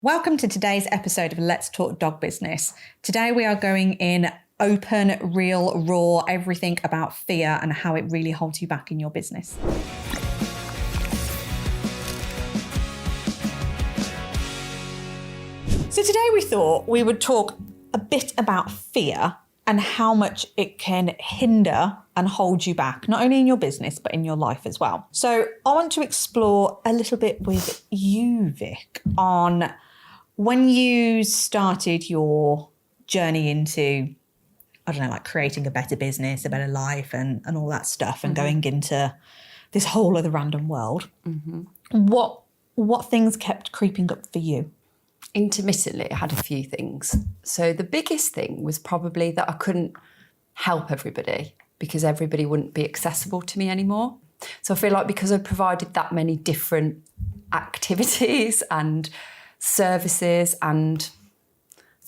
Welcome to today's episode of Let's Talk Dog Business. Today we are going in open, real, raw, everything about fear and how it really holds you back in your business. So today we thought we would talk a bit about fear and how much it can hinder and hold you back, not only in your business, but in your life as well. So I want to explore a little bit with you, Vic, on when you started your journey into, I don't know, like creating a better business, a better life and all that stuff and going into this whole other random world. What things kept creeping up for you? Intermittently, I had a few things. So the biggest thing was probably that I couldn't help everybody because everybody wouldn't be accessible to me anymore. So I feel like because I provided that many different activities and services and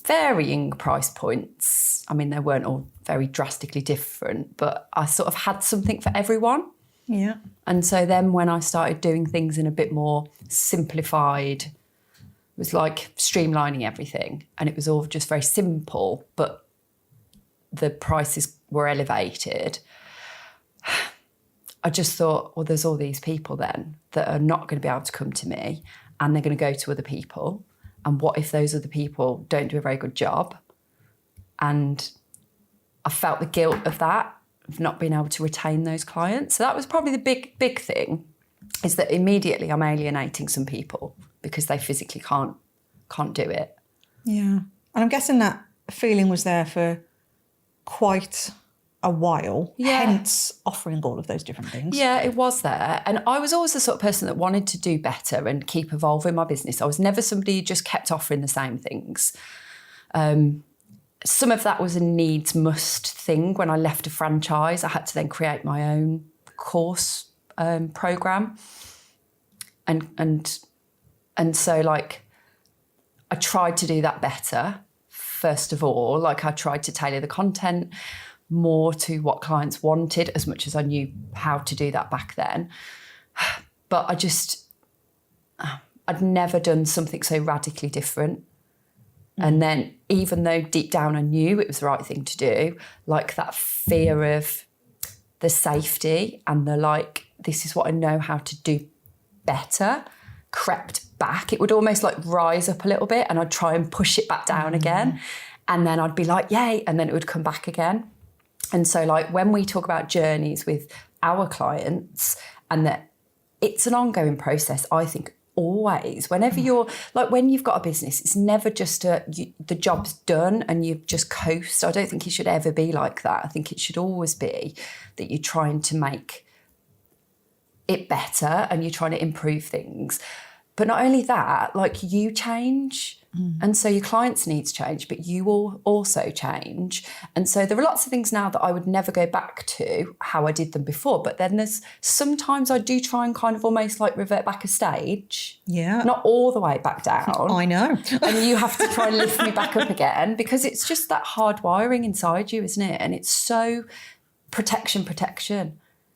varying price points, I mean, they weren't all very drastically different, but I sort of had something for everyone. Yeah. And so then when I started doing things in a bit more simplified, it was like streamlining everything and it was all just very simple, but the prices were elevated. I just thought, well, there's all these people then that are not going to be able to come to me and they're going to go to other people. And what if those other people don't do a very good job? And I felt the guilt of that, of not being able to retain those clients. So that was probably the big thing, is that immediately I'm alienating some people because they physically can't do it. Yeah. And I'm guessing that feeling was there for quite a while, hence offering all of those different things. Yeah, it was there. And I was always the sort of person that wanted to do better and keep evolving my business. I was never somebody who just kept offering the same things. Some of that was a needs must thing. When I left a franchise, I had to then create my own course program. And so like I tried to do that better, first of all. Like I tried to tailor the content more to what clients wanted, as much as I knew how to do that back then. But I'd never done something so radically different. And then even though deep down I knew it was the right thing to do, like that fear of the safety and the like, this is what I know how to do better, crept back. It would almost like rise up a little bit and I'd try and push it back down again. And then I'd be like, yay, and then it would come back again. And so like when we talk about journeys with our clients and that it's an ongoing process, I think always, whenever you're, like when you've got a business, it's never just the job's done and you just coast. I don't think it should ever be like that. I think it should always be that you're trying to make it better and you're trying to improve things. But not only that, like you change. And so your clients' needs change, but you will also change. And so there are lots of things now that I would never go back to how I did them before. But then there's sometimes I do try and kind of almost like revert back a stage. Yeah. Not all the way back down. I know. And you have to try and lift me back up again because it's just that hard wiring inside you, isn't it? And it's so protection.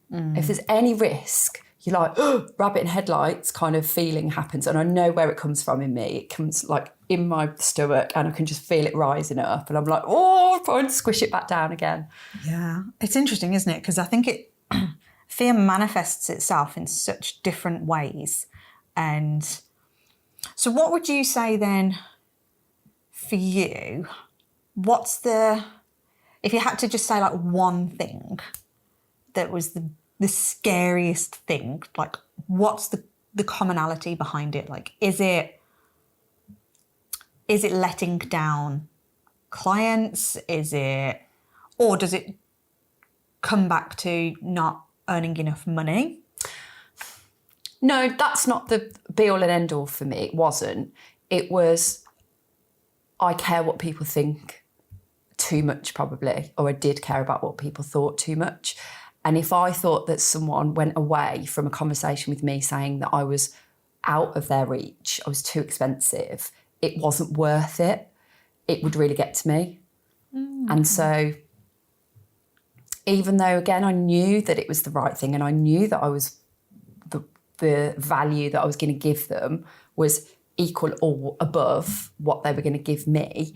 If there's any risk, you're like, oh, rabbit in headlights kind of feeling happens. And I know where it comes from in me. It comes like in my stomach and I can just feel it rising up. And I'm like, oh, trying to squish it back down again. Yeah. It's interesting, isn't it? Because I think fear manifests itself in such different ways. And so what would you say then for you, if you had to just say like one thing that was the scariest thing, like what's the commonality behind it? Like, is it letting down clients? Or does it come back to not earning enough money? No, that's not the be all and end all for me. It wasn't. It was, I care what people think too much probably, or I did care about what people thought too much. And if I thought that someone went away from a conversation with me saying that I was out of their reach, I was too expensive, it wasn't worth it, it would really get to me. And so even though, again, I knew that it was the right thing and I knew that I was the value that I was going to give them was equal or above what they were going to give me,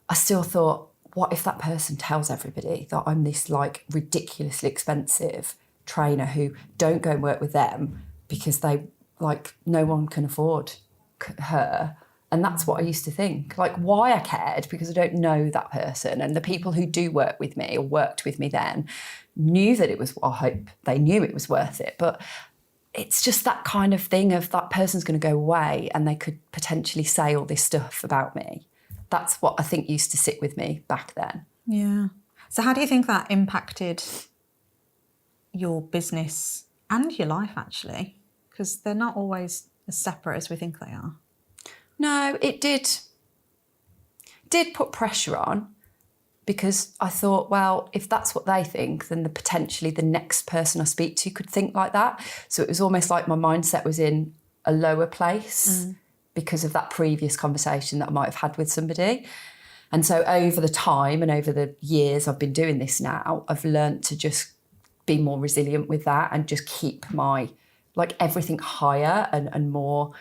I still thought, what if that person tells everybody that I'm this like ridiculously expensive trainer who don't go and work with them because they like no one can afford her? And that's what I used to think. Like, why I cared, because I don't know that person. And the people who do work with me or worked with me then knew that it was, I hope they knew it was worth it. But it's just that kind of thing of that person's going to go away and they could potentially say all this stuff about me. That's what I think used to sit with me back then. Yeah. So how do you think that impacted your business and your life, actually? Because they're not always as separate as we think they are. No, it did put pressure on, because I thought, well, if that's what they think, then potentially the next person I speak to could think like that. So it was almost like my mindset was in a lower place because of that previous conversation that I might have had with somebody. And so over the time and over the years I've been doing this now, I've learned to just be more resilient with that and just keep my, like, everything higher and more.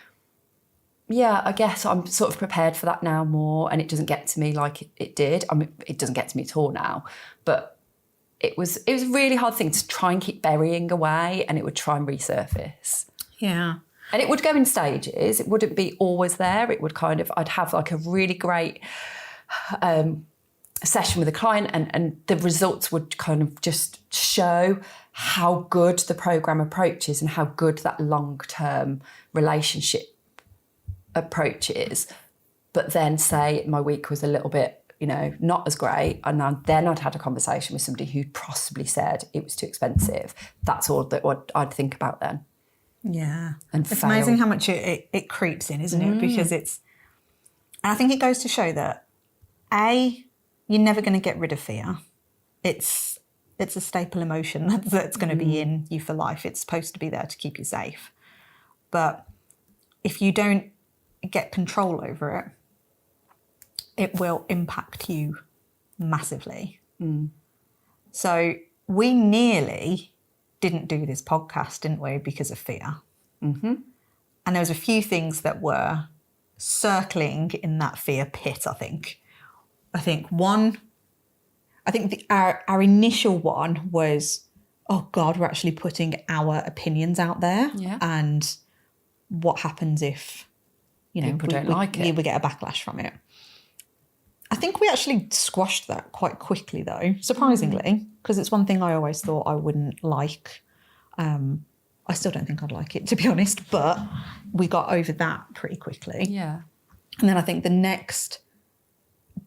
Yeah, I guess I'm sort of prepared for that now more, and it doesn't get to me like it did. I mean, it doesn't get to me at all now, but it was a really hard thing to try and keep burying away, and it would try and resurface. Yeah. And it would go in stages. It wouldn't be always there. It would kind of, I'd have like a really great session with a client, and the results would kind of just show how good the program approach is and how good that long-term relationship approach is. But then say my week was a little bit, not as great, and then I'd had a conversation with somebody who'd possibly said it was too expensive. That's all that what I'd think about then. Yeah. And it's fail. amazing how much it creeps in, isn't it? Because and I think it goes to show that you're never going to get rid of fear. It's a staple emotion that's going to be in you for life. It's supposed to be there to keep you safe. But if you don't get control over it, it will impact you massively. So we nearly didn't do this podcast, didn't we, because of fear? And there was a few things that were circling in that fear pit, I think. Our initial one was, oh God, we're actually putting our opinions out there. Yeah. And what happens if, people don't like it? We get a backlash from it. I think we actually squashed that quite quickly, though, surprisingly, because it's one thing I always thought I wouldn't like. I still don't think I'd like it, to be honest, but we got over that pretty quickly. Yeah. And then I think the next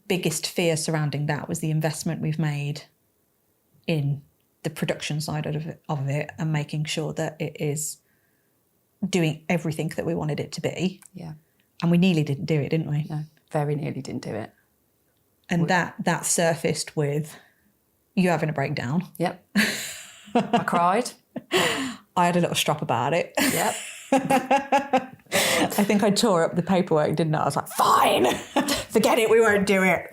biggest fear surrounding that was the investment we've made in the production side of it and making sure that it is doing everything that we wanted it to be. Yeah. And we nearly didn't do it, didn't we? No, very nearly didn't do it. And that surfaced with you having a breakdown. Yep. I cried. I had a little strop about it. Yep. I think I tore up the paperwork, didn't I? I was like, fine, forget it, we won't do it.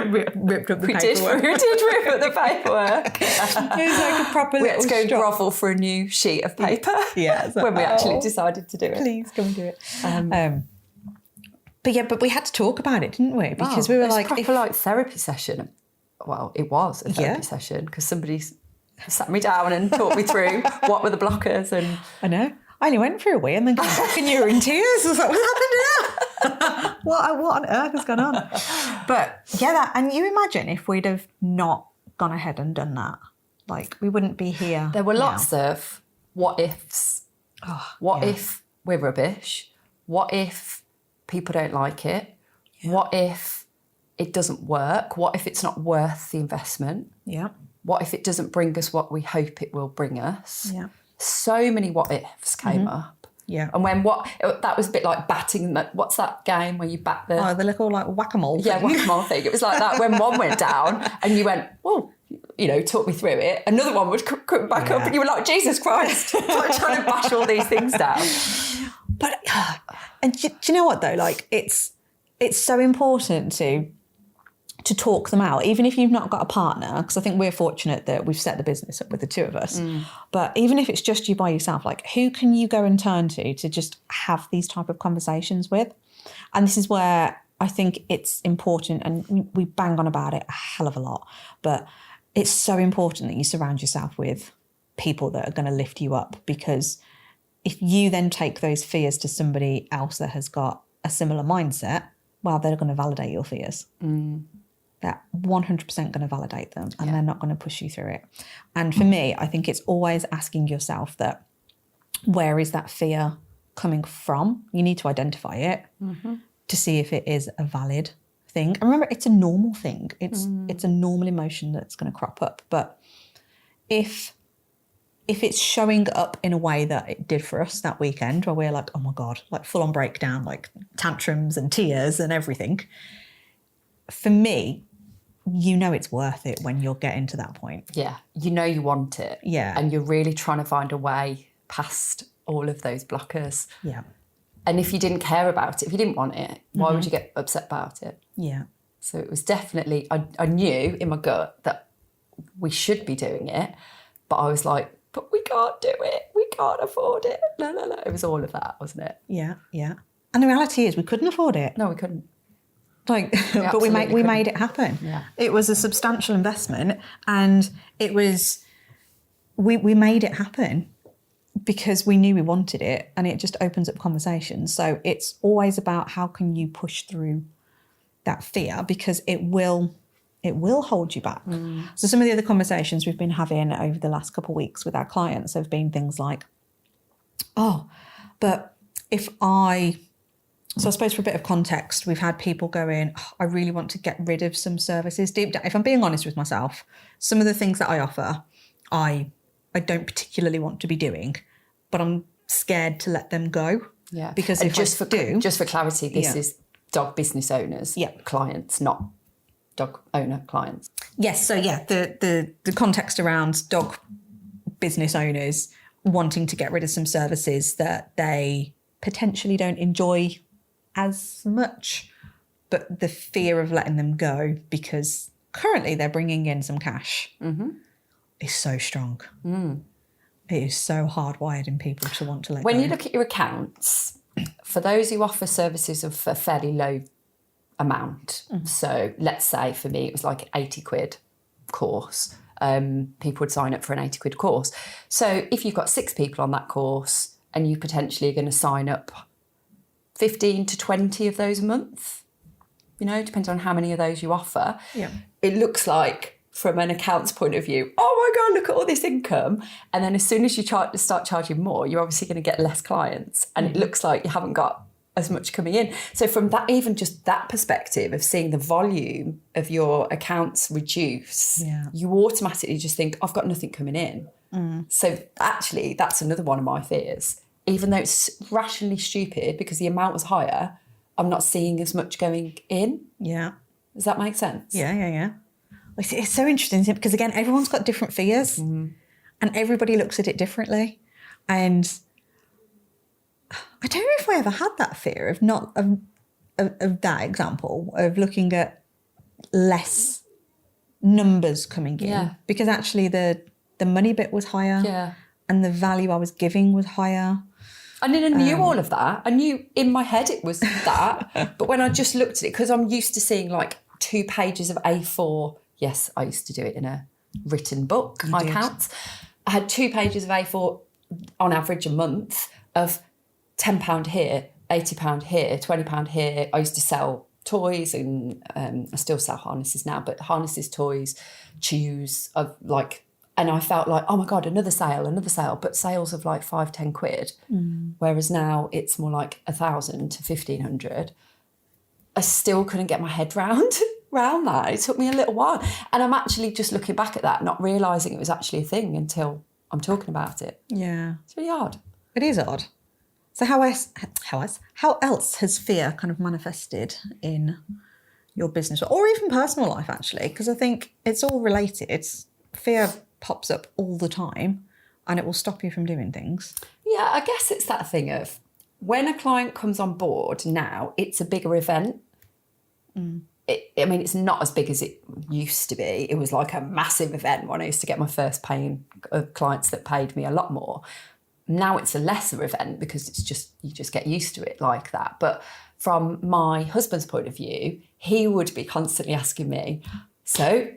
Ripped up the paperwork. We did rip up the paperwork. It was like a proper We had to go strop. grovel for a new sheet of paper. Yeah. Like, when we actually decided to do it. Please come and do it. But we had to talk about it, didn't we? Because we were like... It was a proper therapy session. Well, it was a therapy session because somebody sat me down and talked me through what were the blockers. And I know. I only went for a wee and then came back and you were in tears. I was like, what happened now? what on earth has gone on? But yeah, and you imagine if we'd have not gone ahead and done that, like we wouldn't be here. There were now. lots of what ifs. What if we're rubbish? What if people don't like it? Yeah. What if it doesn't work? What if it's not worth the investment? Yeah. What if it doesn't bring us what we hope it will bring us? Yeah. So many what ifs came up. Yeah. And when that was a bit like batting, what's that game where you bat the... Oh, the little like whack-a-mole thing. Yeah, whack-a-mole thing. It was like that when one went down and you went, well, talk me through it. Another one would come back up and you were like, Jesus Christ, like trying to bash all these things down. But, and do you know what though? Like it's so important to talk them out, even if you've not got a partner, because I think we're fortunate that we've set the business up with the two of us. But even if it's just you by yourself, like who can you go and turn to just have these type of conversations with? And this is where I think it's important, and we bang on about it a hell of a lot, but it's so important that you surround yourself with people that are going to lift you up, because if you then take those fears to somebody else that has got a similar mindset, well, they're going to validate your fears. They're 100% going to validate them, and they're not going to push you through it. And for me, I think it's always asking yourself that, where is that fear coming from? You need to identify it to see if it is a valid thing. And remember, it's a normal thing. It's a normal emotion that's going to crop up. But if it's showing up in a way that it did for us that weekend, where we're like, oh my God, like full on breakdown, like tantrums and tears and everything, for me, you know it's worth it when you're getting to that point. Yeah, you know you want it. Yeah. And you're really trying to find a way past all of those blockers. Yeah. And if you didn't care about it, if you didn't want it, why would you get upset about it? Yeah. So it was definitely, I knew in my gut that we should be doing it, but I was like, but we can't do it. We can't afford it. No. It was all of that, wasn't it? Yeah. Yeah. And the reality is we couldn't afford it. No, we couldn't. Like, but we made it happen. Yeah. It was a substantial investment, and it was, we made it happen because we knew we wanted it, and it just opens up conversations. So it's always about how can you push through that fear, because it will hold you back. So some of the other conversations we've been having over the last couple of weeks with our clients have been things like, so I suppose for a bit of context, we've had people going, I really want to get rid of some services. Deep down, if I'm being honest with myself, some of the things that I offer, I don't particularly want to be doing, but I'm scared to let them go. Yeah. Because and if just for clarity, this Yeah. is dog business owners, clients, not dog owner clients. Yes. So yeah, the context around dog business owners wanting to get rid of some services that they potentially don't enjoy as much, but the fear of letting them go because currently they're bringing in some cash is so strong. It is so hardwired in people to want to let go. When you look at your accounts, for those who offer services of a fairly low amount, so let's say for me it was like £80 course, people would sign up for an £80 course. So if you've got 6 people on that course and you potentially are going to sign up 15 to 20 of those a month, depends on how many of those you offer. Yeah. It looks like, from an accounts point of view, oh my God, look at all this income. And then as soon as you start charging more, you're obviously going to get less clients. And it looks like you haven't got as much coming in. So from that, even just that perspective of seeing the volume of your accounts reduce, you automatically just think, I've got nothing coming in. So actually, that's another one of my fears. Even though it's rationally stupid because the amount was higher, I'm not seeing as much going in. Yeah. Does that make sense? Yeah. It's so interesting, isn't it? Because again, everyone's got different fears and everybody looks at it differently. And I don't know if I ever had that fear of that example of looking at less numbers coming in. Yeah. Because actually the money bit was higher. Yeah. And the value I was giving was higher. And then I knew all of that. I knew in my head it was that. But when I just looked at it, because I'm used to seeing like 2 pages of A4. Yes, I used to do it in a written book, my accounts. I had 2 pages of A4 on average a month of £10 here, £80 here, £20 here. I used to sell toys and I still sell harnesses now, but harnesses, toys, chews, and I felt like, oh my God, another sale, but sales of like £5-10. Whereas now it's more like 1,000 to 1,500. I still couldn't get my head round that. It took me a little while. And I'm actually just looking back at that, not realising it was actually a thing until I'm talking about it. Yeah. It's really odd. It is odd. So how else has fear kind of manifested in your business or even personal life, actually? Because I think it's all related. Fear pops up all the time and it will stop you from doing things. Yeah, I guess it's that thing of when a client comes on board now, it's a bigger event. It's not as big as it used to be. It was like a massive event when I used to get my first paying clients that paid me a lot more. Now it's a lesser event because you just get used to it like that. But from my husband's point of view, he would be constantly asking me, so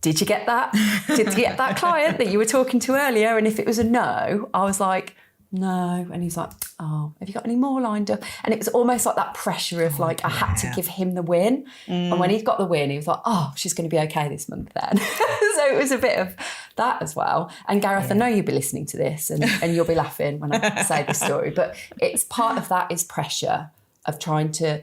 did you get that? Did you get that client that you were talking to earlier? And if it was a no, I was like, no. And he's like, oh, have you got any more lined up? And it was almost like that pressure of like, I had to give him the win. And when he got the win, he was like, oh, she's going to be okay this month then. So it was a bit of that as well. And Gareth, I know you'll be listening to this and you'll be laughing when I say this story, but it's part of that is pressure of trying to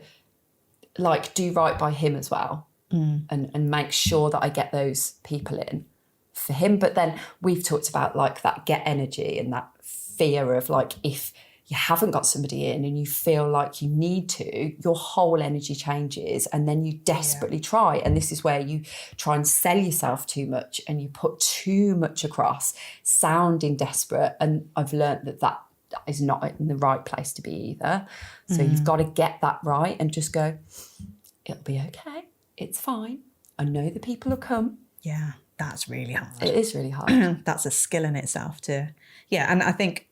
like do right by him as well. And make sure that I get those people in for him. But then we've talked about like that get energy and that fear of like, if you haven't got somebody in and you feel like you need to, your whole energy changes and then you desperately try. And this is where you try and sell yourself too much and you put too much across, sounding desperate. And I've learned that is not in the right place to be either. So you've got to get that right and just go, it'll be okay. It's fine. I know the people will come. Yeah, that's really hard. It is really hard. That's a skill in itself to, and I think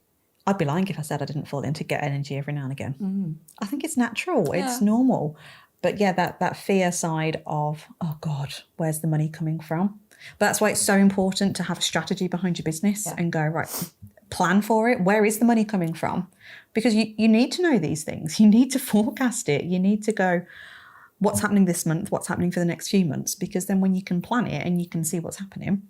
I'd be lying if I said I didn't fall into get energy every now and again. I think it's natural. Yeah. It's normal. But yeah, that fear side of, oh God, where's the money coming from? But that's why it's so important to have a strategy behind your business and go, right, plan for it. Where is the money coming from? Because you need to know these things. You need to forecast it. You need to go, what's happening this month, what's happening for the next few months, because then when you can plan it and you can see what's happening,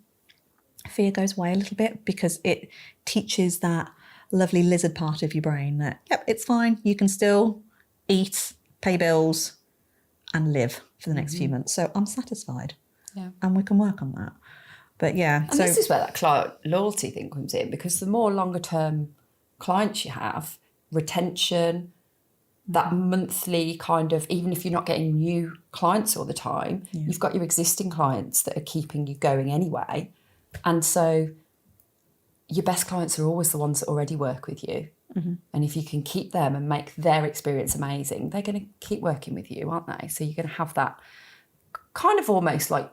fear goes away a little bit because it teaches that lovely lizard part of your brain that, yep, it's fine. You can still eat, pay bills and live for the next few months. So I'm satisfied and we can work on that. But yeah. And this is where that client loyalty thing comes in, because the more longer term clients you have, retention, that monthly kind of, even if you're not getting new clients all the time, you've got your existing clients that are keeping you going anyway. And so your best clients are always the ones that already work with you. And if you can keep them and make their experience amazing, they're going to keep working with you, aren't they? So you're going to have that kind of almost like,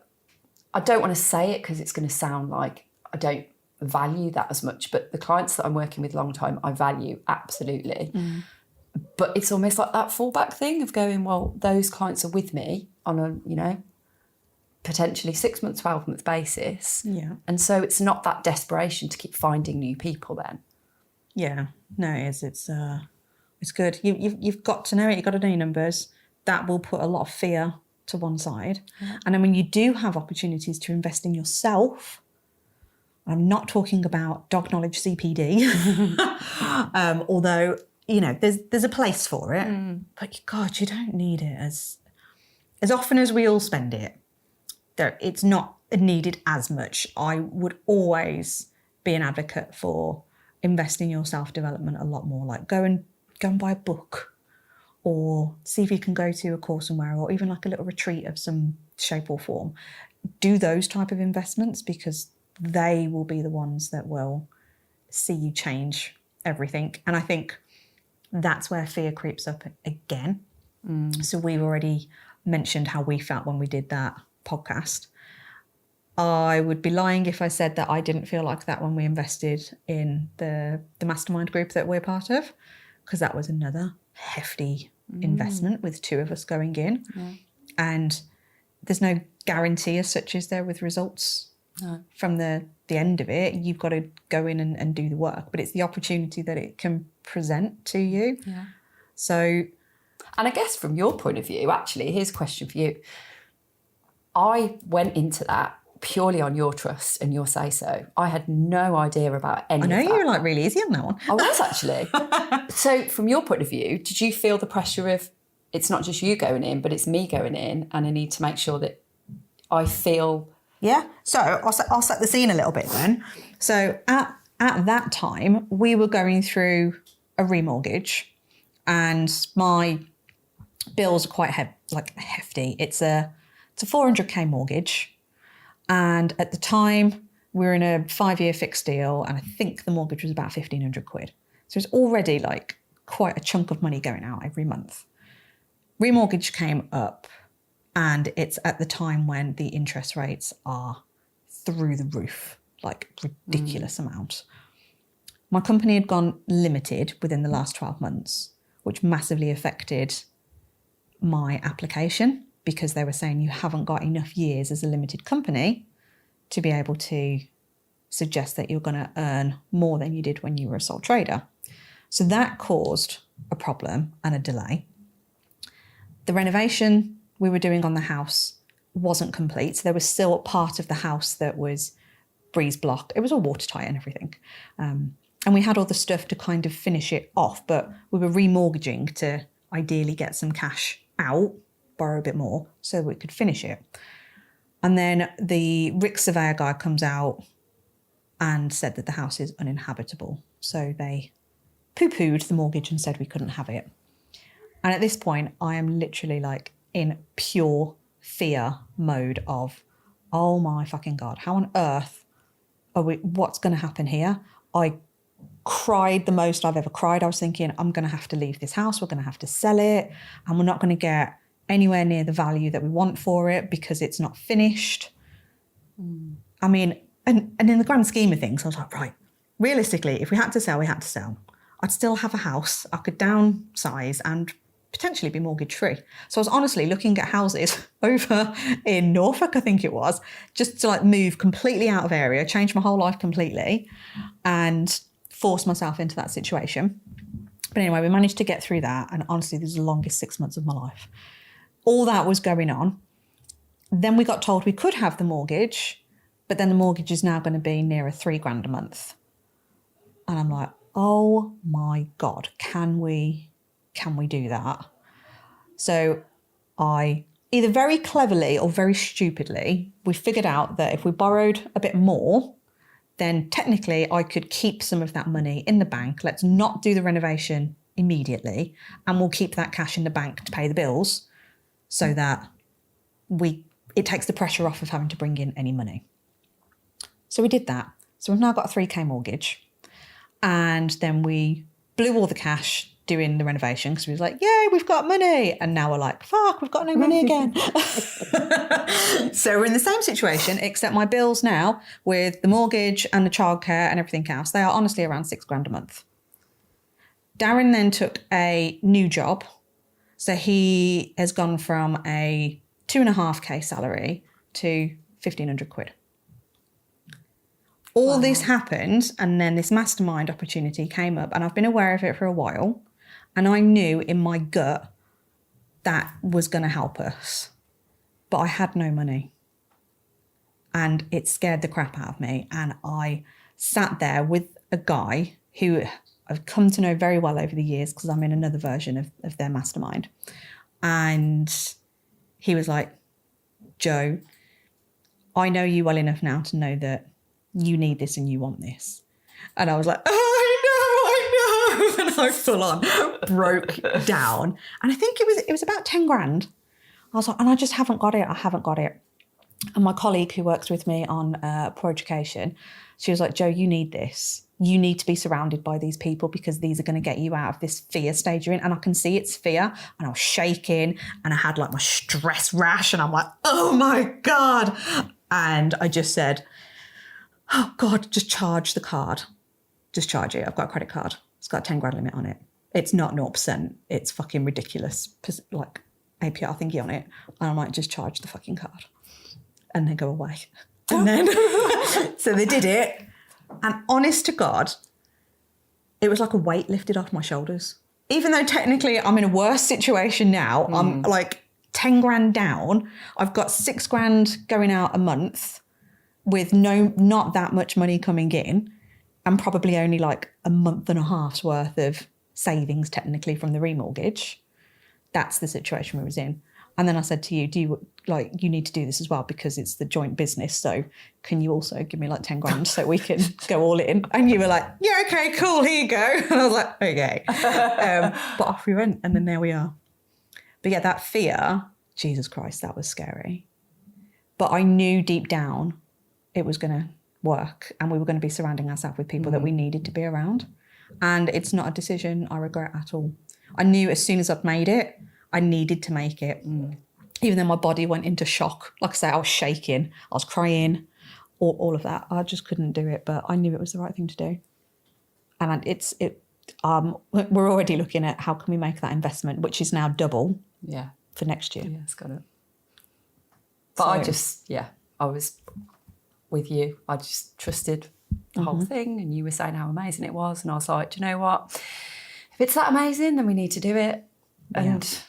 I don't want to say it because it's going to sound like I don't value that as much, but the clients that I'm working with long time, I value absolutely. But it's almost like that fallback thing of going, well, those clients are with me on a, potentially 6 month, 12 month basis. Yeah. And so it's not that desperation to keep finding new people then. Yeah, no, it is. It's good. You've got to know it. You've got to know your numbers. That will put a lot of fear to one side. And then when you do have opportunities to invest in yourself, I'm not talking about dog knowledge CPD, although, there's a place for it, but God, you don't need it as often as we all spend it. It's not needed as much. I would always be an advocate for investing in your self-development a lot more. Like go and buy a book, or see if you can go to a course somewhere, or even like a little retreat of some shape or form. Do those type of investments because they will be the ones that will see you change everything. And I think that's where fear creeps up again. So we've already mentioned how we felt when we did that podcast. I would be lying if I said that I didn't feel like that when we invested in the mastermind group that we're part of, because that was another hefty investment with two of us going in. And there's no guarantee as such as there with results from the end of it. You've got to go in and do the work, but it's the opportunity that it can present to you. So, and I guess from your point of view, actually, here's a question for you. I went into that purely on your trust and your say-so. I had no idea about any of that. I know you were like really easy on that one. I was actually. So from your point of view, did you feel the pressure of, it's not just you going in, but it's me going in, and I need to make sure that I feel... Yeah, so I'll set the scene a little bit then. So at that time, we were going through a remortgage, and my bills are quite hefty. It's a 400k mortgage, and at the time we were in a 5-year fixed deal, and I think the mortgage was about 1,500 quid. So it's already like quite a chunk of money going out every month. Remortgage came up, and it's at the time when the interest rates are through the roof, like ridiculous amount. My company had gone limited within the last 12 months, which massively affected my application because they were saying you haven't got enough years as a limited company to be able to suggest that you're going to earn more than you did when you were a sole trader. So that caused a problem and a delay. The renovation we were doing on the house wasn't complete. So there was still a part of the house that was breeze blocked. It was all watertight and everything. And we had all the stuff to kind of finish it off, but we were remortgaging to ideally get some cash out, borrow a bit more so we could finish it. And then the Rick surveyor guy comes out and said that the house is uninhabitable. So they poo-pooed the mortgage and said we couldn't have it. And at this point, I am literally like in pure fear mode of, oh my fucking God, how on earth are we, what's going to happen here? I cried the most I've ever cried. I was thinking, I'm going to have to leave this house. We're going to have to sell it. And we're not going to get anywhere near the value that we want for it because it's not finished. I mean, and in the grand scheme of things, I was like, right, realistically, if we had to sell, we had to sell. I'd still have a house. I could downsize and potentially be mortgage free. So I was honestly looking at houses over in Norfolk, I think it was, just to like move completely out of area, change my whole life completely and force myself into that situation. But anyway, we managed to get through that. And honestly, this was the longest 6 months of my life. All that was going on. Then we got told we could have the mortgage, but then the mortgage is now going to be nearer £3,000 a month. And I'm like, oh my God, can we do that? So I either very cleverly or very stupidly, we figured out that if we borrowed a bit more, then technically I could keep some of that money in the bank. Let's not do the renovation immediately, and we'll keep that cash in the bank to pay the bills so that it takes the pressure off of having to bring in any money. So we did that. So we've now got a 3K mortgage. And then we blew all the cash doing the renovation because we was like, yay, we've got money. And now we're like, fuck, we've got no money again. So we're in the same situation, except my bills now with the mortgage and the childcare and everything else, they are honestly around £6,000 a month. Darren then took a new job. So he has gone from a 2.5K salary to 1,500 quid. All this happened, and then this mastermind opportunity came up, and I've been aware of it for a while, and I knew in my gut that was going to help us. But I had no money, and it scared the crap out of me. And I sat there with a guy who I've come to know very well over the years because I'm in another version of their mastermind. And he was like, Joe, I know you well enough now to know that you need this and you want this. And I was like, I know. And I full on broke down. And I think it was about 10 grand. I was like, and I just haven't got it. I haven't got it. And my colleague who works with me on Poor Education, she was like, Joe, you need this. You need to be surrounded by these people because these are going to get you out of this fear stage you're in. And I can see it's fear. And I was shaking and I had like my stress rash and I'm like, oh my God. And I just said, oh God, just charge the card. Just charge it. I've got a credit card. It's got a 10 grand limit on it. It's not 0%. It's fucking ridiculous. Like APR thingy on it. And I might just charge the fucking card. And then go away. And then, so they did it. And honest to God, it was like a weight lifted off my shoulders. Even though technically I'm in a worse situation now, I'm like 10 grand down. I've got 6 grand going out a month with not that much money coming in and probably only like a month and a half's worth of savings technically from the remortgage. That's the situation we was in. And then I said to you, you need to do this as well because it's the joint business. So can you also give me like 10 grand so we can go all in? And you were like, yeah, okay, cool, here you go. And I was like, okay. But off we went and then there we are. But yeah, that fear, Jesus Christ, that was scary. But I knew deep down it was going to work and we were going to be surrounding ourselves with people that we needed to be around. And it's not a decision I regret at all. I knew as soon as I'd made it, I needed to make it. Even though my body went into shock. Like I say, I was shaking, I was crying, all of that. I just couldn't do it, but I knew it was the right thing to do. And we're already looking at how can we make that investment, which is now double. Yeah. for next year. Yeah, it's got it. But I was with you. I just trusted the whole thing, and you were saying how amazing it was, and I was like, do you know what? If it's that amazing, then we need to do it. And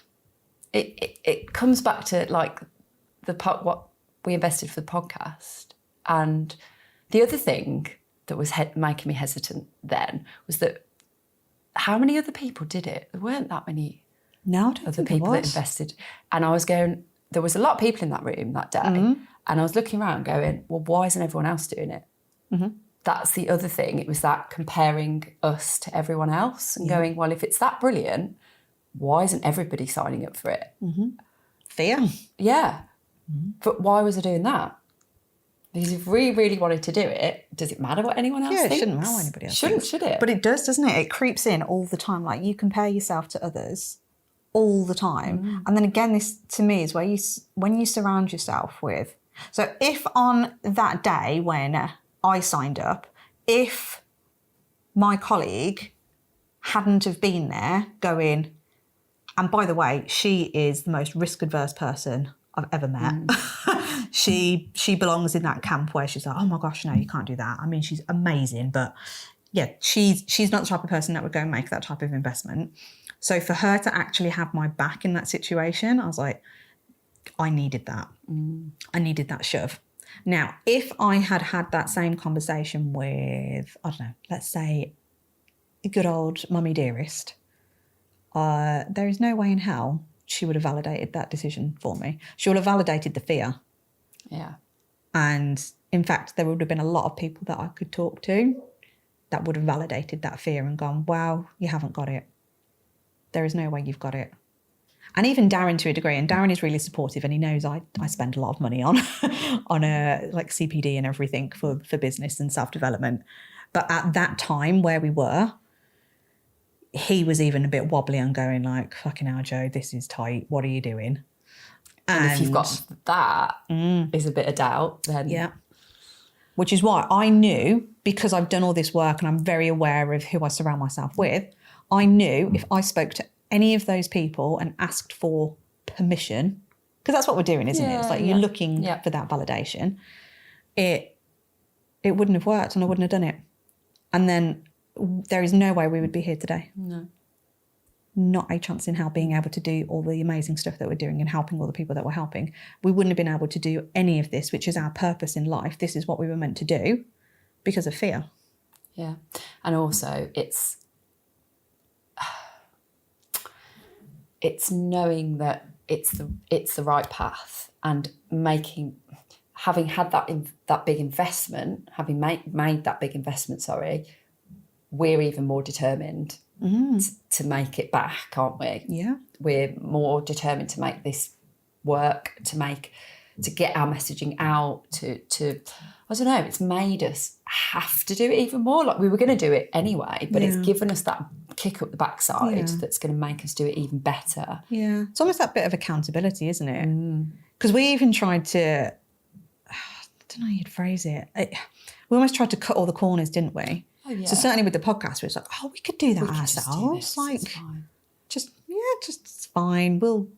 it comes back to like what we invested for the podcast. And the other thing that was making me hesitant then was that how many other people did it? There weren't that many other people that invested. And I was going, there was a lot of people in that room that day. And I was looking around going, well, why isn't everyone else doing it? That's the other thing. It was that comparing us to everyone else and going, well, if it's that brilliant, why isn't everybody signing up for it? Fear. Yeah. But why was I doing that? Because if we really wanted to do it, does it matter what anyone else thinks? It shouldn't matter what anybody else thinks. Should it? But it does, doesn't it? It creeps in all the time. Like, you compare yourself to others all the time. And then again, this to me is where when you surround yourself with. So if on that day when I signed up, if my colleague hadn't have been there going, and by the way, she is the most risk-adverse person I've ever met. She belongs in that camp where she's like, oh my gosh, no, you can't do that. I mean, she's amazing, but yeah, she's not the type of person that would go and make that type of investment. So for her to actually have my back in that situation, I was like, I needed that. I needed that shove. Now, if I had had that same conversation with, I don't know, let's say good old mummy dearest, there is no way in hell she would have validated that decision for me. She would have validated the fear. Yeah. And in fact, there would have been a lot of people that I could talk to that would have validated that fear and gone, wow, you haven't got it. There is no way you've got it. And even Darren to a degree, and Darren is really supportive, and he knows I spend a lot of money on like CPD and everything for business and self-development. But at that time where we were, he was even a bit wobbly and going like, fucking hell, Joe, this is tight. What are you doing? And if you've got that, is a bit of doubt, then... Yeah. Which is why I knew, because I've done all this work and I'm very aware of who I surround myself with, I knew if I spoke to any of those people and asked for permission, because that's what we're doing, isn't it? It's like you're looking for that validation. It wouldn't have worked and I wouldn't have done it. And then there is no way we would be here today. No. Not a chance in hell being able to do all the amazing stuff that we're doing and helping all the people that we're helping. We wouldn't have been able to do any of this, which is our purpose in life. This is what we were meant to do because of fear. Yeah. And also it's knowing that it's the right path, and having had that big investment, having made that big investment, we're even more determined to make it back, aren't we? Yeah. We're more determined to make this work, to get our messaging out, to I don't know, it's made us have to do it even more. Like, we were going to do it anyway, but it's given us that kick up the backside that's going to make us do it even better. Yeah. It's almost that bit of accountability, isn't it? Because we even tried to, I don't know how you'd phrase it. We almost tried to cut all the corners, didn't we? Oh, yeah. So certainly with the podcast, we was like, we could do that We could ourselves. just do this, it's fine. just it's fine. We'll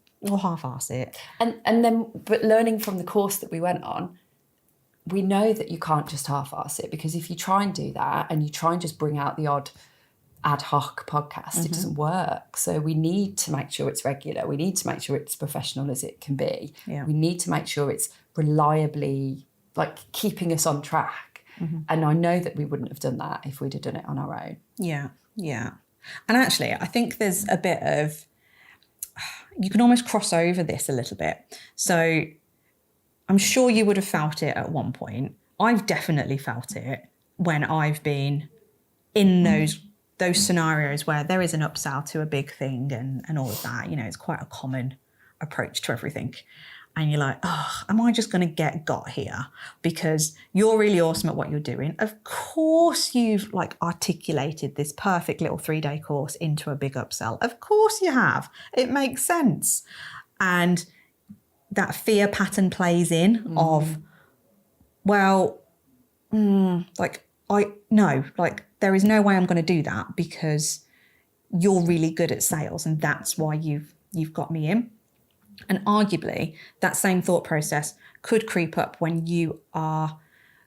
half-ass it. And then, but learning from the course that we went on, we know that you can't just half-ass it, because if you try and do that and you try and just bring out the odd ad hoc podcast, it doesn't work. So we need to make sure it's regular. We need to make sure it's professional as it can be. Yeah. We need to make sure it's reliably, like, keeping us on track. And I know that we wouldn't have done that if we'd have done it on our own. Yeah, yeah. And actually, I think there's a bit of, you can almost cross over this a little bit. So I'm sure you would have felt it at one point. I've definitely felt it when I've been in those scenarios where there is an upsell to a big thing and all of that. You know, it's quite a common approach to everything. And you're like, am I just going to get got here? Because you're really awesome at what you're doing. Of course you've like articulated this perfect little 3-day course into a big upsell. Of course you have. It makes sense. And that fear pattern plays in of, well, there is no way I'm going to do that because you're really good at sales and that's why you've got me in. And arguably, that same thought process could creep up when you are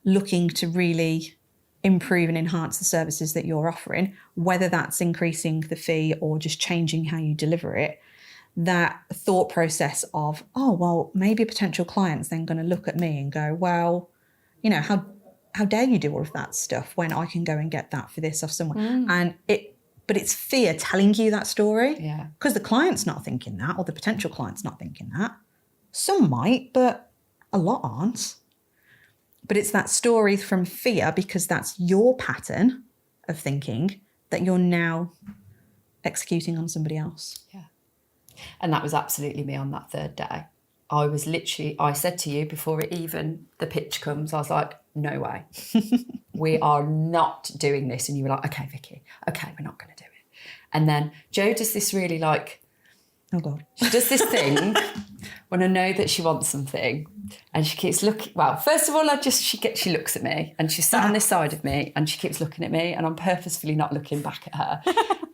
looking to really improve and enhance the services that you're offering, whether that's increasing the fee or just changing how you deliver it. That thought process of, oh, well, maybe a potential client's then going to look at me and go, well, you know, how dare you do all of that stuff when I can go and get that for this off someone? But it's fear telling you that story. Yeah. Because the client's not thinking that, or the potential client's not thinking that. Some might, but a lot aren't. But it's that story from fear, because that's your pattern of thinking that you're now executing on somebody else. Yeah. And that was absolutely me on that third day. I said to you before the pitch comes, I was like, no way. We are not doing this. And you were like, okay, Vicky, okay, we're not going to do it. And then Jo does this really like, oh God. She does this thing when I know that she wants something and she keeps looking. Well, first of all, she looks at me and she's sat on this side of me and she keeps looking at me and I'm purposefully not looking back at her.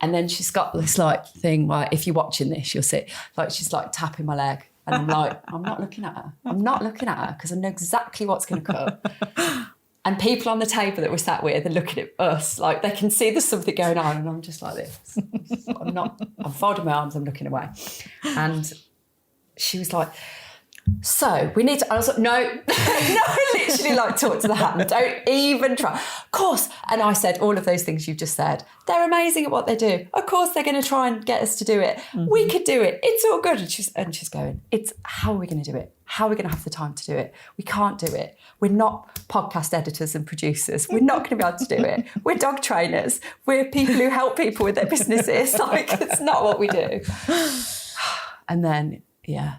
And then she's got this like thing where if you're watching this, you'll see like she's like tapping my leg and I'm like, I'm not looking at her. I'm not looking at her because I know exactly what's going to come. And people on the table that we're sat with are looking at us like they can see there's something going on and I'm just like this. I'm folding my arms, I'm looking away. And she was like, so we need to, I was like, no, literally like talk to the hand, don't even try. Of course. And I said all of those things you've just said. They're amazing at what they do. Of course they're going to try and get us to do it. Mm-hmm. We could do it. It's all good. And she's going, how are we going to do it? How are we going to have the time to do it? We can't do it. We're not podcast editors and producers. We're not going to be able to do it. We're dog trainers. We're people who help people with their businesses. Like, it's not what we do. And then, yeah,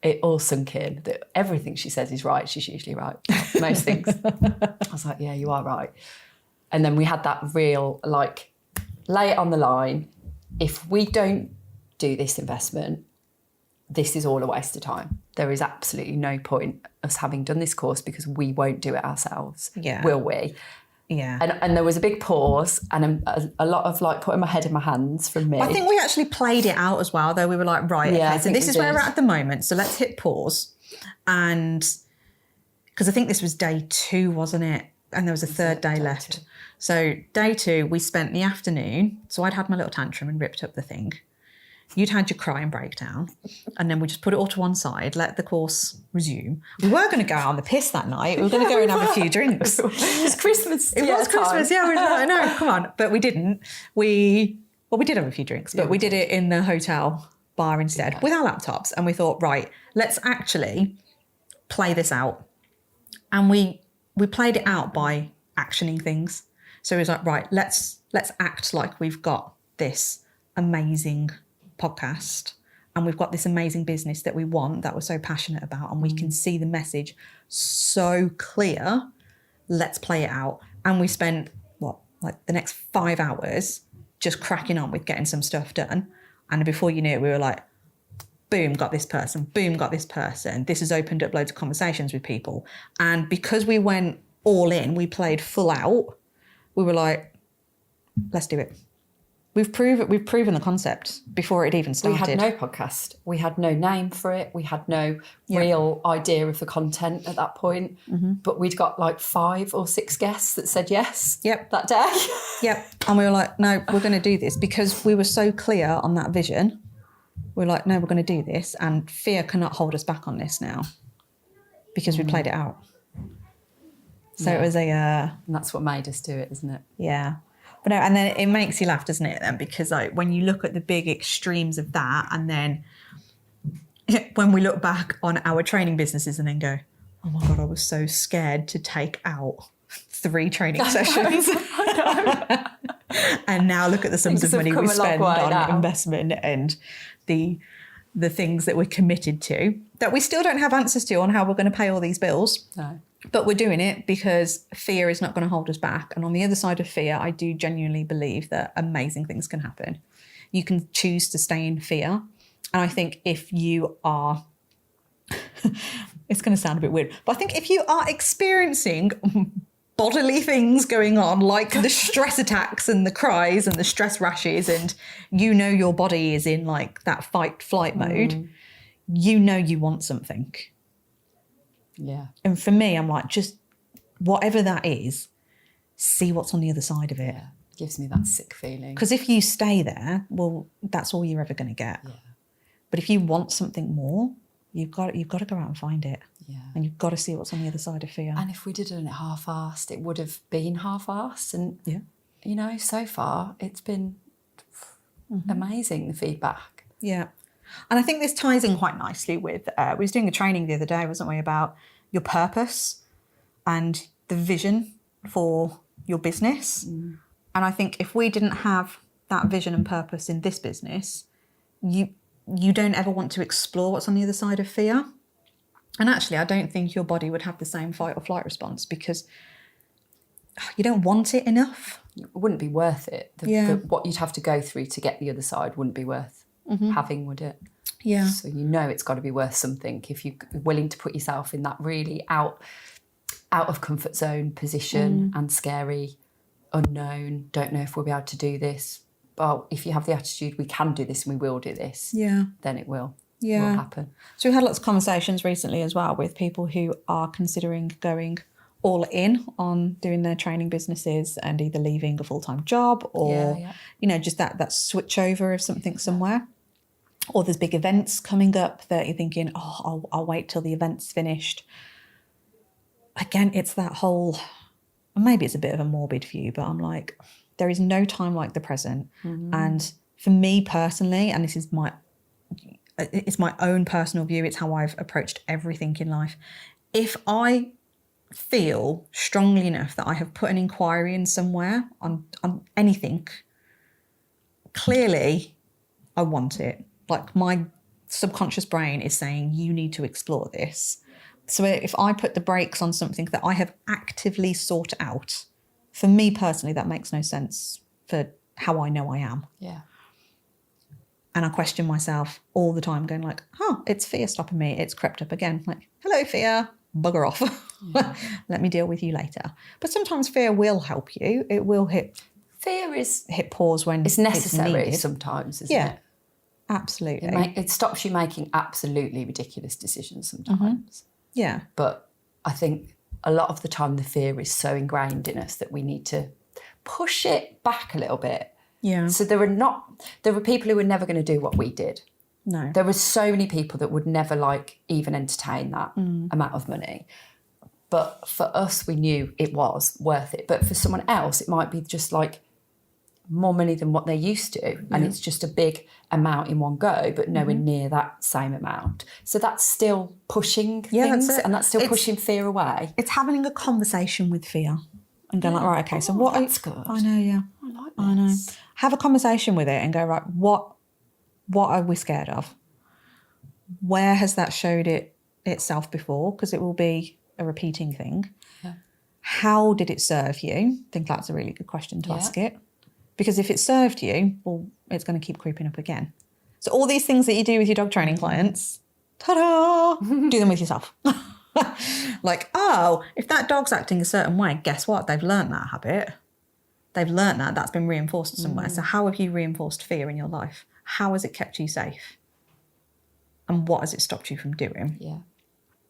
it all sunk in that everything she says is right. She's usually right. Most things. I was like, yeah, you are right. And then we had that real, like, lay it on the line. If we don't do this investment, this is all a waste of time. There is absolutely no point us having done this course because we won't do it ourselves. Yeah. Will we? Yeah. And there was a big pause and a lot of like putting my head in my hands from me. I think we actually played it out as well, though. We were like, right, yeah, okay, so this is where we're at the moment. So let's hit pause. And because I think this was day 2, wasn't it? And there was a third day left. 2. So day 2, we spent the afternoon. So I'd had my little tantrum and ripped up the thing. You'd had your cry and breakdown, and then we just put it all to one side, let the course resume. We were going to go out on the piss that night. We were going to go and have a few drinks. It was Christmas. It was Christmas, yeah. We were like, no, come on. But we didn't. We did have a few drinks, but we did it in the hotel bar instead with our laptops. And we thought, right, let's actually play this out. And we played it out by actioning things. So it was like, right, let's act like we've got this amazing podcast and we've got this amazing business that we want, that we're so passionate about, and we can see the message so clear. Let's play it out. And we spent the next 5 hours just cracking on with getting some stuff done. And before you knew it, we were like, boom, got this person, boom, got this person. This has opened up loads of conversations with people. And because we went all in, we played full out, we were like, let's do it. We've proven the concept before it even started. We had no podcast. We had no name for it. We had no real idea of the content at that point. Mm-hmm. But we'd got like 5 or 6 guests that said yes that day. Yep. And we were like, no, we're going to do this because we were so clear on that vision. We were like, no, we're going to do this. And fear cannot hold us back on this now because we played it out. So it was and that's what made us do it, isn't it? Yeah. But no, and then it makes you laugh, doesn't it, then? Because like when you look at the big extremes of that, and then when we look back on our training businesses and then go, oh my God, I was so scared to take out 3 training sessions. And now look at the sums of money we spend on investment and the things that we're committed to, that we still don't have answers to on how we're going to pay all these bills. No. But we're doing it because fear is not going to hold us back. And on the other side of fear, I do genuinely believe that amazing things can happen. You can choose to stay in fear. And I think if you are, it's going to sound a bit weird, but I think if you are experiencing bodily things going on, like the stress attacks and the cries and the stress rashes, and you know your body is in like that fight flight mode, you know you want something. Yeah. And for me, I'm like, just whatever that is, see what's on the other side of it. Yeah. Gives me that sick feeling. Because if you stay there, well, that's all you're ever going to get. Yeah. But if you want something more, you've got to go out and find it. Yeah. And you've got to see what's on the other side of fear. And if we'd have done it half-assed, it would have been half-assed. And, you know, so far it's been amazing, the feedback. Yeah. And I think this ties in quite nicely with, we was doing a training the other day, wasn't we, about your purpose and the vision for your business. And I think if we didn't have that vision and purpose in this business, you don't ever want to explore what's on the other side of fear. And actually, I don't think your body would have the same fight or flight response because you don't want it enough. It wouldn't be worth it. What you'd have to go through to get the other side wouldn't be worth having, would it? Yeah. So you know it's got to be worth something if you're willing to put yourself in that really out of comfort zone position and scary, unknown, don't know if we'll be able to do this. But if you have the attitude, we can do this and we will do this, then it will happen. So we had lots of conversations recently as well with people who are considering going all in on doing their training businesses and either leaving a full-time job or, you know, just that switch over of something somewhere. Or there's big events coming up that you're thinking, I'll wait till the event's finished. Again, it's that whole, maybe it's a bit of a morbid view, but I'm like, there is no time like the present. And for me personally, and it's my own personal view, it's how I've approached everything in life. If I feel strongly enough that I have put an inquiry in somewhere on anything, clearly I want it. Like my subconscious brain is saying, you need to explore this. So if I put the brakes on something that I have actively sought out, for me personally, that makes no sense for how I know I am. Yeah. And I question myself all the time going like, it's fear stopping me. It's crept up again. Like, hello, fear, bugger off. Let me deal with you later. But sometimes fear will help you. It will hit pause when it's necessary needed. Sometimes, isn't it? Absolutely. It stops you making absolutely ridiculous decisions sometimes. Yeah. But I think a lot of the time the fear is so ingrained in us that we need to push it back a little bit. Yeah. So there are people who are never going to do what we did. No. There were so many people that would never even entertain that amount of money. But for us, we knew it was worth it. But for someone else, it might be just more money than what they're used to. And it's just a big amount in one go, but nowhere near that same amount. So that's still pushing things, and that's still pushing fear away. It's having a conversation with fear and going right, okay, so what... That's good. I know, yeah. I like this. I know. Have a conversation with it and go, right, what are we scared of? Where has that showed itself before? Because it will be a repeating thing. Yeah. How did it serve you? I think that's a really good question to ask it. Because if it served you, well, it's going to keep creeping up again. So all these things that you do with your dog training clients, ta-da, do them with yourself. If that dog's acting a certain way, guess what? They've learned that habit. They've learned that's been reinforced somewhere. So how have you reinforced fear in your life? How has it kept you safe? And what has it stopped you from doing? Yeah.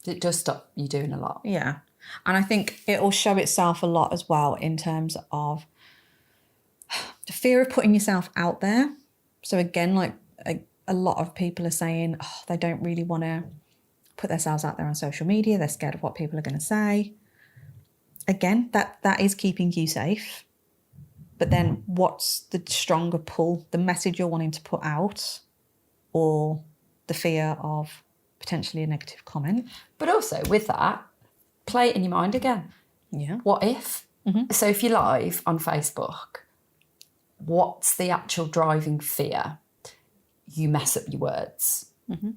It does stop you doing a lot. Yeah. And I think it will show itself a lot as well in terms of the fear of putting yourself out there. So again, a lot of people are saying they don't really want to put themselves out there on social media. They're scared of what people are going to say. Again, that is keeping you safe. But then what's the stronger pull? The message you're wanting to put out or the fear of potentially a negative comment? But also with that, play it in your mind again. Yeah. What if? So if you're live on Facebook, what's the actual driving fear? You mess up your words.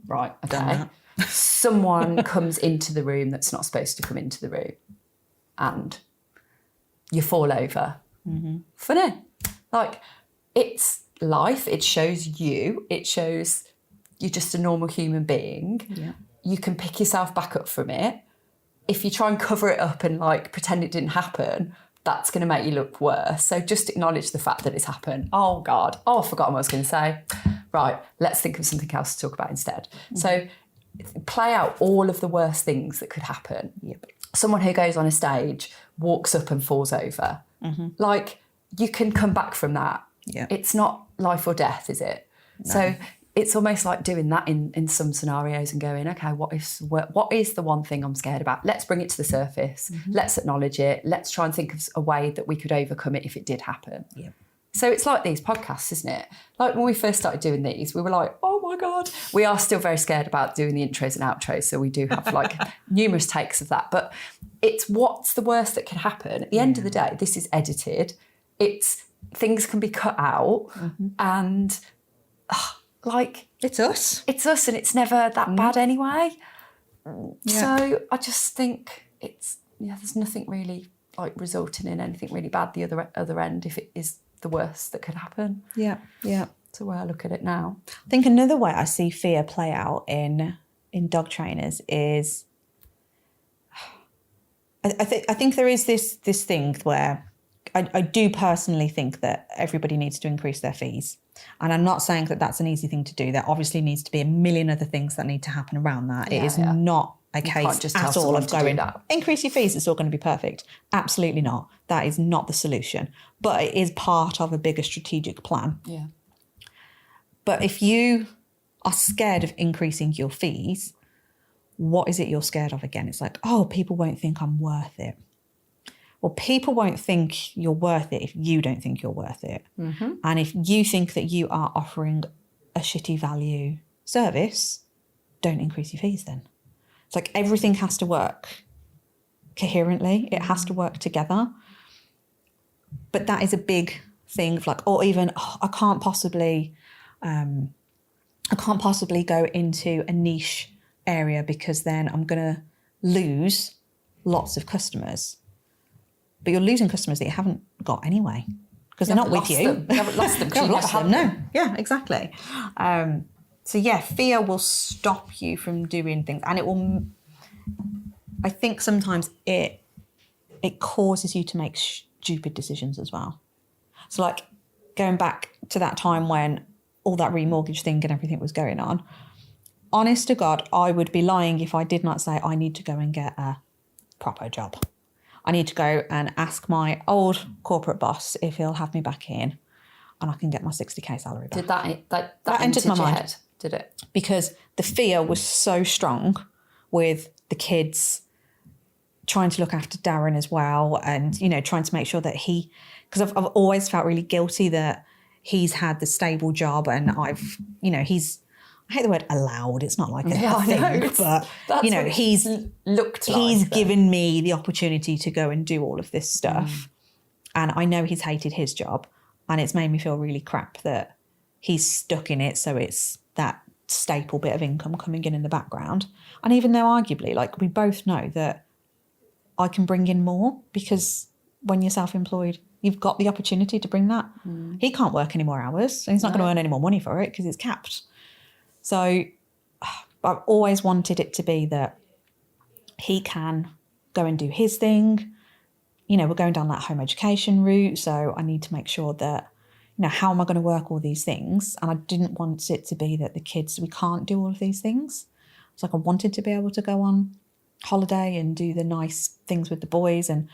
Right, okay. Someone comes into the room that's not supposed to come into the room and you fall over. Funny. It's life. It shows you. It shows you're just a normal human being. Yeah. You can pick yourself back up from it. If you try and cover it up and pretend it didn't happen, that's going to make you look worse. So just acknowledge the fact that it's happened. Oh, God. Oh, I've forgotten what I was going to say. Right, let's think of something else to talk about instead. So play out all of the worst things that could happen. Yep. Someone who goes on a stage, walks up and falls over. Like, you can come back from that. Yeah. It's not life or death, is it? No. So it's almost like doing that in some scenarios and going, okay, what is the one thing I'm scared about? Let's bring it to the surface. Let's acknowledge it. Let's try and think of a way that we could overcome it if it did happen. Yep. So it's like these podcasts, isn't it? Like when we first started doing these, we were like, oh my God. We are still very scared about doing the intros and outros. So we do have like numerous takes of that. But it's what's the worst that could happen? At the end of the day, this is edited. Things can be cut out and like... It's us. It's us and it's never that bad anyway. Yeah. So I just think there's nothing really like resulting in anything really bad the other end if it is the worst that could happen. Yeah, yeah. That's the way I look at it now. I think another way I see fear play out in dog trainers is I think there is this thing where I do personally think that everybody needs to increase their fees. And I'm not saying that that's an easy thing to do. There obviously needs to be a million other things that need to happen around that. It is not a case just at tell all of someone to going, do that. increase your fees, it's all going to be perfect. Absolutely not. That is not the solution. But it is part of a bigger strategic plan. Yeah. But if you are scared of increasing your fees, what is it you're scared of again? It's like, oh, people won't think I'm worth it. Well, people won't think you're worth it if you don't think you're worth it. And if you think that you are offering a shitty value service, don't increase your fees then. It's like everything has to work coherently. It has to work together. But that is a big thing of like, or even, I can't possibly go into a niche area because then I'm going to lose lots of customers. But you're losing customers that you haven't got anyway because they're not with you. You haven't lost them. You haven't lost them, no. Yeah, exactly. So yeah, fear will stop you from doing things, and it will. I think sometimes it causes you to make stupid decisions as well. So like going back to that time when all that remortgage thing and everything was going on, honest to God, I would be lying if I did not say I need to go and get a proper job. I need to go and ask my old corporate boss if he'll have me back in and I can get my 60k salary back. Did that entered my mind? Head, did it? Because the fear was so strong with the kids, trying to look after Darren as well, and, you know, trying to make sure that because I've always felt really guilty that he's had the stable job and I've, you know, I hate the word allowed. It's not like a thing, but you know, he's given me the opportunity to go and do all of this stuff. And I know he's hated his job and it's made me feel really crap that he's stuck in it. So it's that staple bit of income coming in the background. And even though arguably, like we both know that I can bring in more because when you're self-employed, you've got the opportunity to bring that. He can't work any more hours and he's not going to earn any more money for it because it's capped. So I've always wanted it to be that he can go and do his thing. You know, we're going down that home education route. So I need to make sure that, you know, how am I going to work all these things? And I didn't want it to be that the kids, we can't do all of these things. It's like I wanted to be able to go on holiday and do the nice things with the boys. And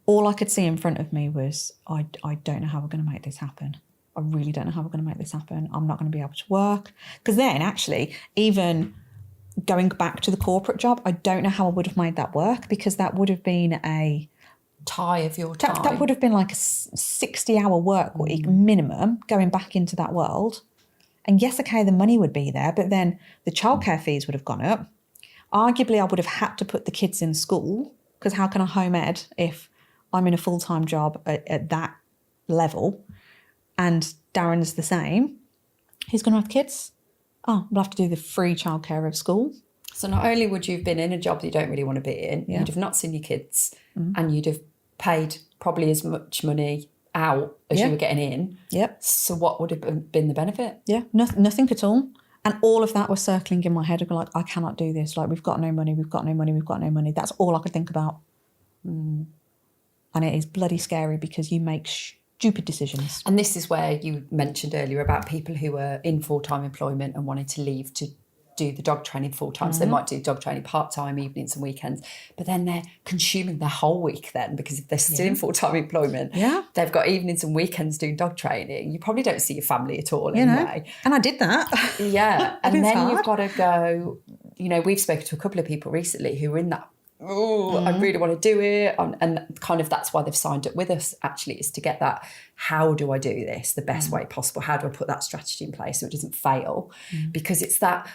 all I could see in front of me was, I don't know how we're going to make this happen. I really don't know how we're going to make this happen. I'm not going to be able to work. Because then actually, even going back to the corporate job, I don't know how I would have made that work because that would have been a tie of your time. That would have been like a 60-hour work week minimum going back into that world. And yes, okay, the money would be there, but then the childcare fees would have gone up. Arguably, I would have had to put the kids in school because how can I home ed if I'm in a full-time job at that level? And Darren's the same. He's going to have kids. Oh, we'll have to do the free childcare of school. So not only would you have been in a job that you don't really want to be in, you'd have not seen your kids and you'd have paid probably as much money out as you were getting in. Yep. So what would have been the benefit? Yeah, nothing at all. And all of that was circling in my head. I'd be like, I cannot do this. Like, we've got no money, we've got no money, we've got no money. That's all I could think about. And it is bloody scary because you make stupid decisions. And this is where you mentioned earlier about people who were in full-time employment and wanted to leave to do the dog training full time. So they might do dog training part-time, evenings and weekends, but then they're consuming their whole week then, because if they're still in full-time employment, they've got evenings and weekends doing dog training. You probably don't see your family at all anyway. And I did that. Yeah. And then you've got to go, we've spoken to a couple of people recently who were in that, I really want to do it. And kind of that's why they've signed up with us, actually, is to get that, how do I do this the best way possible? How do I put that strategy in place so it doesn't fail? Because it's that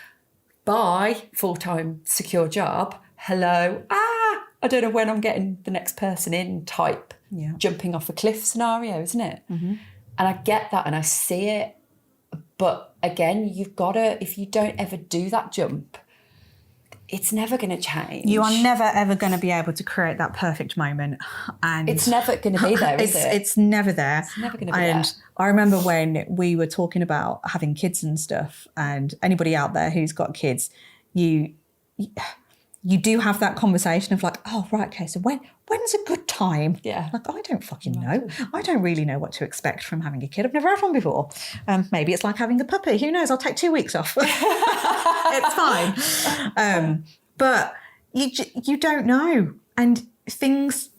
full-time secure job, hello, I don't know when I'm getting the next person in type jumping off a cliff scenario, isn't it? And I get that and I see it. But again, you've got to, if you don't ever do that jump, it's never going to change. You are never, ever going to be able to create that perfect moment. And it's never going to be there, is it? It's never there. It's never going to be there. And I remember when we were talking about having kids and stuff, and anybody out there who's got kids, you do have that conversation of like, oh, right, okay, so when's a good time? Yeah. Like, I don't fucking know. I don't really know what to expect from having a kid. I've never had one before. Maybe it's like having a puppy. Who knows? I'll take 2 weeks off. It's fine. But you don't know. And things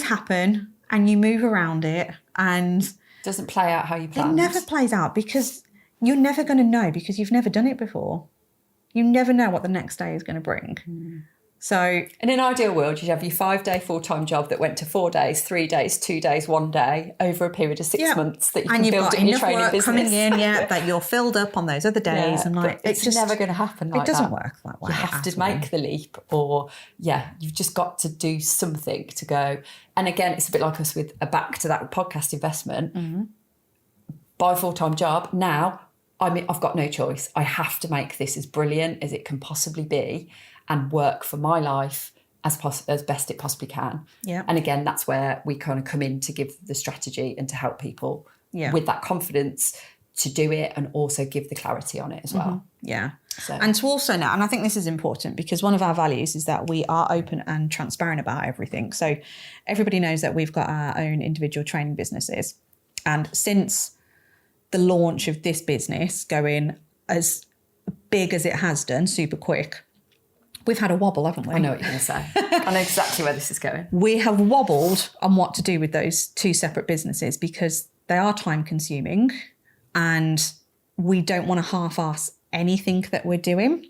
happen and you move around it, and it doesn't play out how you planned. It never plays out, because you're never going to know, because you've never done it before. You never know what the next day is going to bring. So in an ideal world, you'd have your 5-day full-time job that went to 4 days, 3 days, 2 days, 1 day over a period of 6 months that you can build in your training business. Coming in, that you're filled up on those other days, and like it's just never going to happen like that. It doesn't work that way. You have to make the leap, or you've just got to do something to go. And again, it's a bit like us with back to that podcast investment. Buy a full-time job now. I've got no choice. I have to make this as brilliant as it can possibly be and work for my life as best it possibly can. Yeah. And again, that's where we kind of come in to give the strategy and to help people with that confidence to do it, and also give the clarity on it as well. Yeah. So. And to also know, and I think this is important, because one of our values is that we are open and transparent about everything. So everybody knows that we've got our own individual training businesses. And since the launch of this business going as big as it has done, super quick, we've had a wobble, haven't we? I know what you're going to say. I know exactly where this is going. We have wobbled on what to do with those two separate businesses, because they are time consuming and we don't want to half-ass anything that we're doing.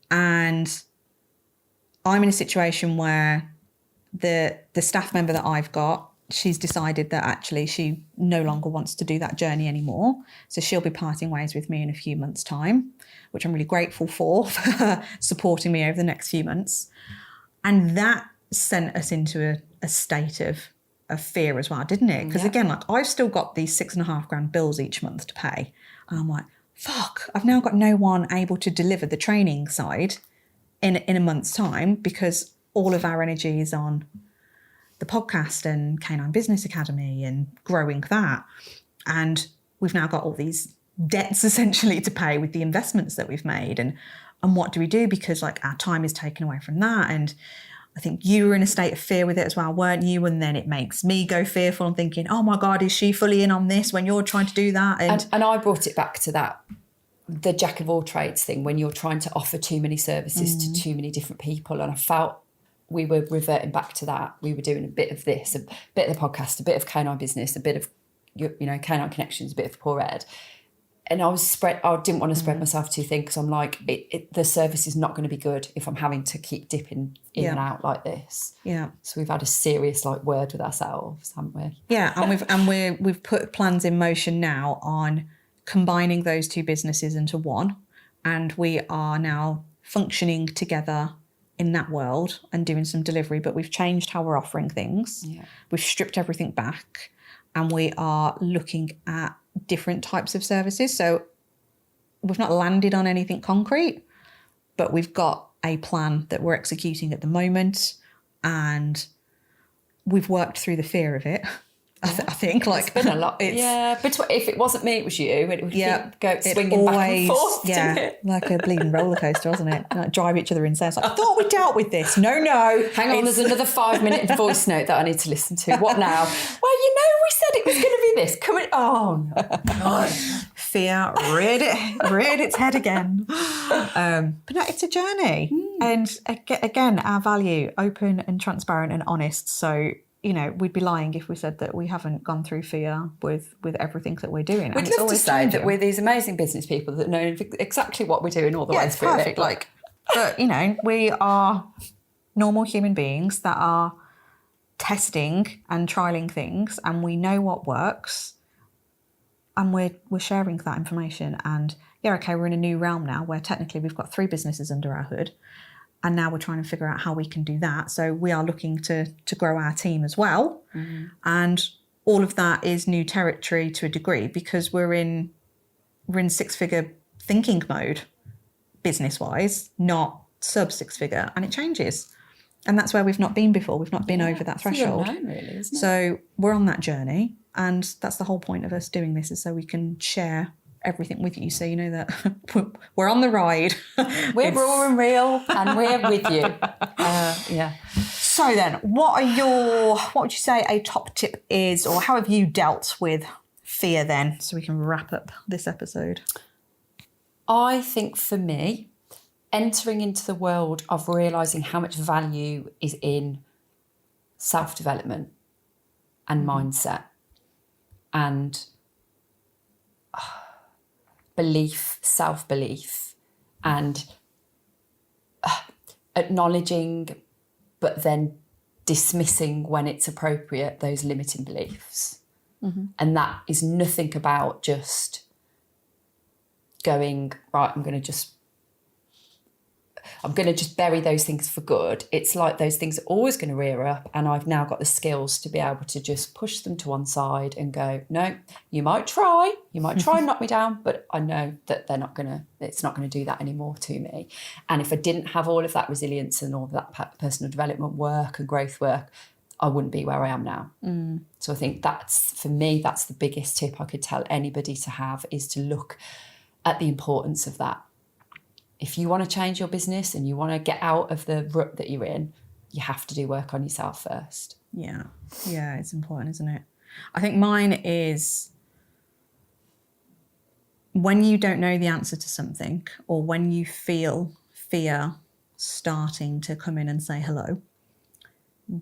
And I'm in a situation where the staff member that I've got, she's decided that actually she no longer wants to do that journey anymore. So she'll be parting ways with me in a few months' time, which I'm really grateful for her supporting me over the next few months. And that sent us into a state of fear as well, didn't it? Because again, like, I've still got these $6,500 bills each month to pay. And I'm like, fuck, I've now got no one able to deliver the training side in a month's time, because all of our energy is on the podcast and Canine Business Academy and growing that. And we've now got all these debts essentially to pay with the investments that we've made. And what do we do? Because like our time is taken away from that. And I think you were in a state of fear with it as well, weren't you? And then it makes me go fearful and thinking, oh my God, is she fully in on this when you're trying to do that? And I brought it back to that, the jack of all trades thing, when you're trying to offer too many services to too many different people. And I felt we were reverting back to that. We were doing a bit of this, a bit of the podcast, a bit of Canine Business, a bit of, Canine Connections, a bit of Poor Ed. And I didn't want to spread myself too thin, because I'm like, the service is not going to be good if I'm having to keep dipping in and out like this. Yeah. So we've had a serious word with ourselves, haven't we? Yeah, and we've put plans in motion now on combining those two businesses into one, and we are now functioning together in that world and doing some delivery. But we've changed how we're offering things. Yeah. We've stripped everything back, and we are looking at different types of services. So we've not landed on anything concrete, but we've got a plan that we're executing at the moment, and we've worked through the fear of it. I think it's been a lot. But if it wasn't me, it was you. It would go swinging always, back and forth. Yeah, like a bleeding roller coaster, wasn't it? Like drive each other insane. It's like, I thought we dealt with this. No. Hang on, there's another 5-minute voice note that I need to listen to. What now? Well, we said it was going to be this. Come on. Oh, no. fear reared its head again. But no, it's a journey. And again, our value, open and transparent and honest. So, you know, we'd be lying if we said that we haven't gone through fear with everything that we're doing. We'd love to say that we're these amazing business people that know exactly what we're doing all the way through perfect. it. But, you know, we are normal human beings that are testing and trialing things, and we know what works, and we're sharing that information. And yeah, okay, we're in a new realm now where technically we've got 3 businesses under our hood, and now we're trying to figure out how we can do that. So we are looking to grow our team as well. And all of that is new territory to a degree, because we're in 6-figure thinking mode business wise, not sub 6-figure, and it changes. And that's where we've not been before. We've not been over that threshold. It's really, isn't it? So we're on that journey, and that's the whole point of us doing this, is so we can share everything with you, so you know that we're on the ride. We're raw and real, and we're with you. So then, what would you say a top tip is, or how have you dealt with fear then, so we can wrap up this episode? I think for me, entering into the world of realising how much value is in self-development and mindset and belief, self-belief, and acknowledging but then dismissing when it's appropriate those limiting beliefs. And that is nothing about just going, right, I'm going to just bury those things for good. It's like those things are always going to rear up, and I've now got the skills to be able to just push them to one side and go, no, you might try and knock me down, but I know that it's not going to do that anymore to me. And if I didn't have all of that resilience and all of that personal development work and growth work, I wouldn't be where I am now. So I think that's the biggest tip I could tell anybody to have, is to look at the importance of that. If you want to change your business and you want to get out of the rut that you're in, you have to do work on yourself first. Yeah, it's important, isn't it? I think mine is when you don't know the answer to something, or when you feel fear starting to come in and say hello,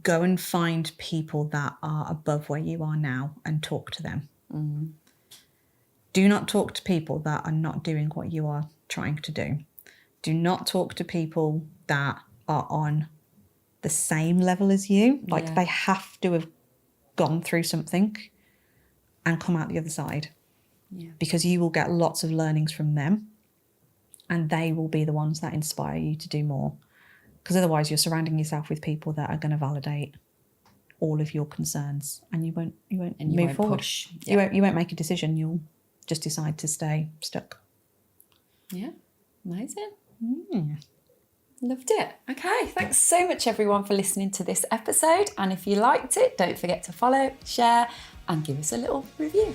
go and find people that are above where you are now and talk to them. Do not talk to people that are not doing what you are trying to do. Do not talk to people that are on the same level as you. They have to have gone through something and come out the other side. Because you will get lots of learnings from them, and they will be the ones that inspire you to do more. Because otherwise you're surrounding yourself with people that are going to validate all of your concerns, and you won't move forward. Push. You won't make a decision. You'll just decide to stay stuck. Yeah, amazing. Loved it. Okay, thanks so much everyone for listening to this episode. And if you liked it, don't forget to follow, share, and give us a little review.